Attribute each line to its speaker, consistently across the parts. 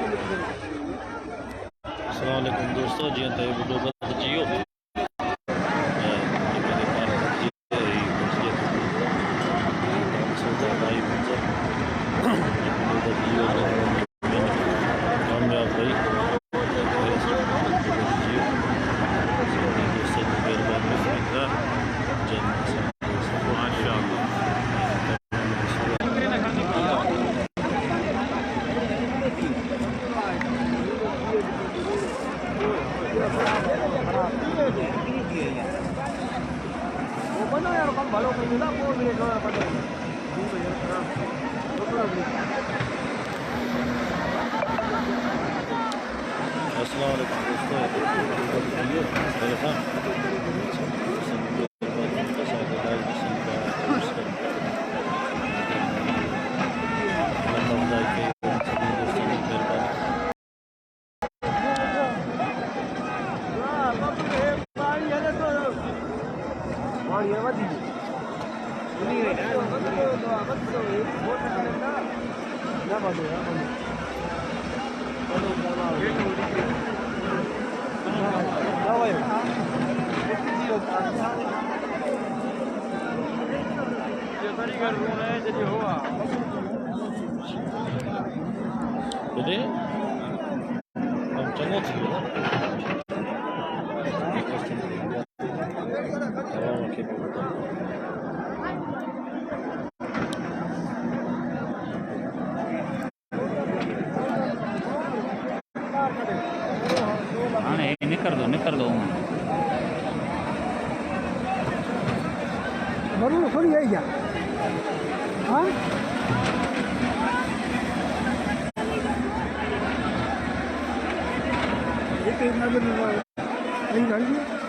Speaker 1: अस्सलाम वालेकुम दोस्तों, जी तो वीडियो बत जियो कामयाब भाई
Speaker 2: बना यार कम भालो कर देना वो मेरे को पता है
Speaker 1: अस्सलाम वालेकुम jadi चलो ठीक है
Speaker 3: हाँ निकर दो
Speaker 2: बरूँ थोड़ी है क्या हाँ एक नजर नहीं गाड़ी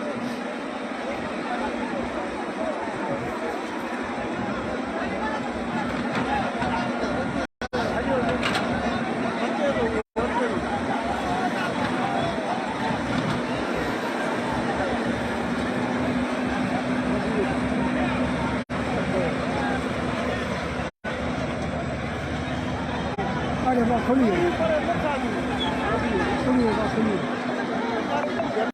Speaker 2: अरे वाह खुली है खुली है